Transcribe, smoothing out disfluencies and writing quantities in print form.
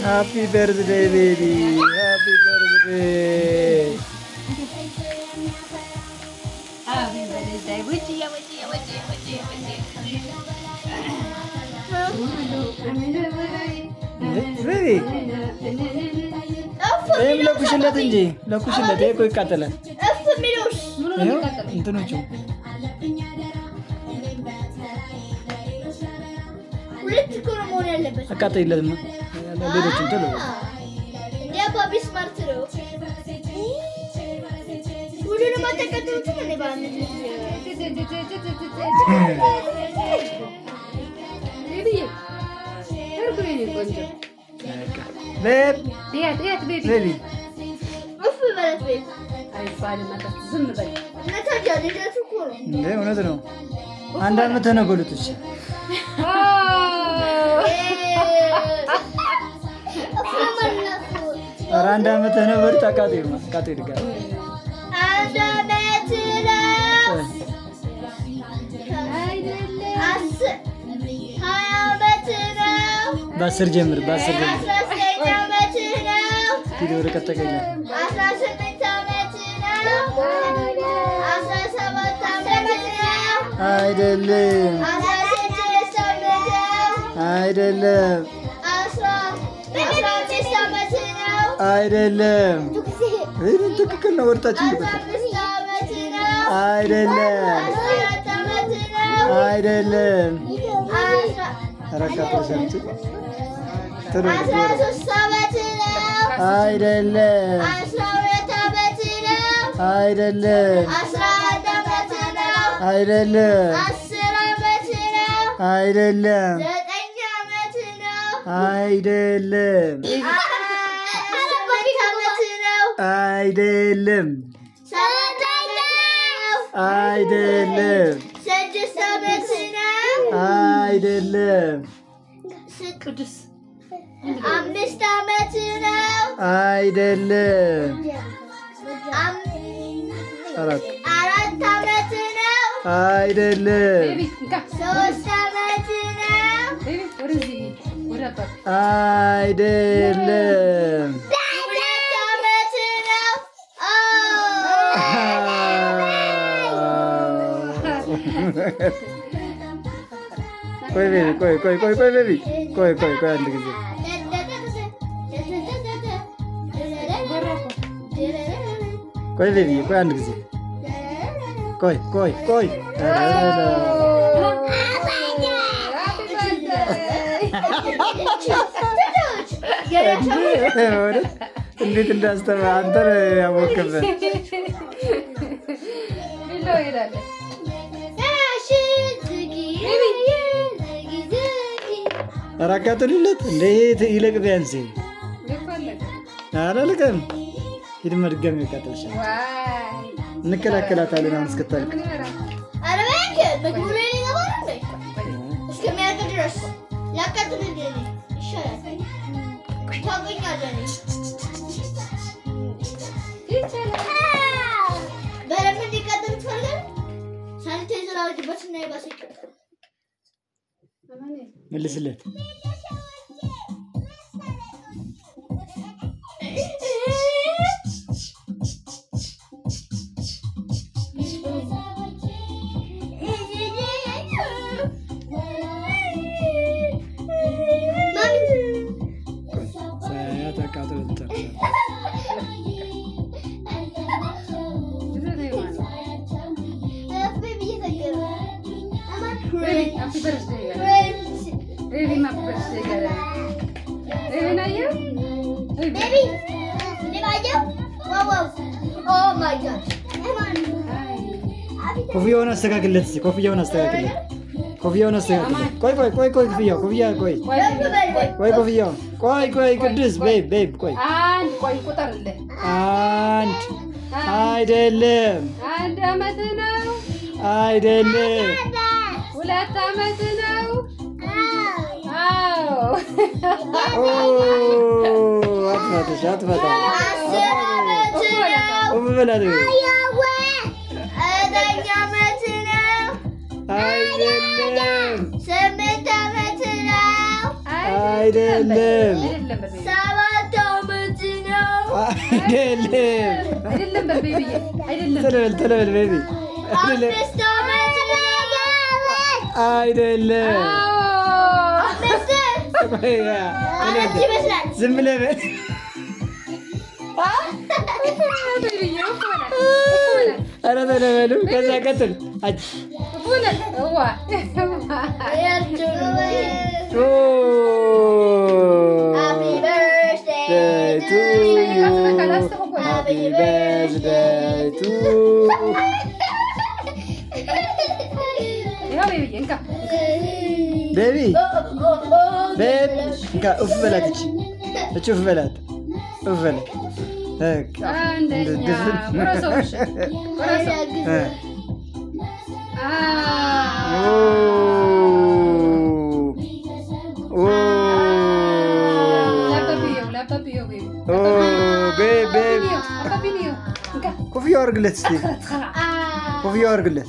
Happy birthday, baby. Happy birthday. Happy birthday. Baby. لا كوشلة تنجي. لا كوشلة ده كوي كاتله. أفهميلوش. أنت نوشو. ولد كرمون اللي بس. أكاتي إلا دم. لا بيرو تنتلو. يا بابي سمارت رو. ولد ما تكتبوا تمني بعمل. بيب. يا بيبي. بيبي. أفهم بلد بيب. أي فايل ما تزم بلد. نتاجا نجات كورو. ليه ونزلوا؟ عندنا متى نقول تش؟ أفهم النفور. عندنا متى نقول تكاتي ما كاتي دكان. عندنا متنا. أس. هاي متنا. باسر جمر باسر جمر. أسرع متنا. كيلو ركعت كيلا. أسرع متنا. أسرع سبعة متنا. አይደለም አይደለም አይደለም ይሄን ትክክል ነው ወርታችን አይደለም አይደለም አረጋ ፐርሰንት አይደለም አይደለም አይደለም አይደለም አይደለም አይደለም አይደለም አይደለም ቅዱስ 5 ዓመት ነው አይደለም 4 ዓመት ነው አይደለም 3 ዓመት ነው አይደለም 2 ዓመት ነው ቆይ ቤቢ ቆይ ቤቢ ቆይ አንድ ጊዜ ቆይ ቤቢ ቆይ አንድ ጊዜ ቆይ እንዴት እንዳስተማ አንተ ያወቅበት አራካቱልለት እንዴ ይለቅ ቢያንስ አላለቀም ሂድ መድገም ይቀጥልሻል እንከላከላታለን አሁን እስክታልቅ አረባክ በጉሬ ይገባል እንዴ እስከሚያልቅ ድረስ ያቀጥልልኝ ይሻላል ታገኛለህ በረም እንዲቀጥል ትፈልጋለህ ሳኒታይዘር አውጅበትና ይባሰክ መልስለት ኮፍያውን አስተካክለት ኮፍያውን አስተካክለት ቆይ ኮፍያው ቆይ ቅዱስ ቤብ ቆይ ቆይ ቁጠርልህ አንድ አይደለም 1 ዓመት ነው አይደለም 2 ዓመት ነው አዎ አባትሽ አትመጣም። 10 ዓመት ነው። ኡፍ በላት ቤቢ። አያወ 9 ዓመት ነው። አይደለም 8 ዓመት ነው። አይደለም 7 ዓመት ነው። አይደለም በቤቢዬ አይደለም። ቶሎ በል ቤቢ። 5 ዓመት ነው። አይደለም 5 አራት ይመስላል። ዝም ብለህ በል። በቤቢዬ ኧረ ቶሎ በሉ። ከዛ ቀጥል። አጅ Happy birthday to you. Happy birthday to ቤቢ ቤብ እንካ ኡፍ በላት። እቺ ኡፍ በላት ኡፍ በላት። ኮፍያ አድርግለት እስኪ ኮፍያ አድርግለት።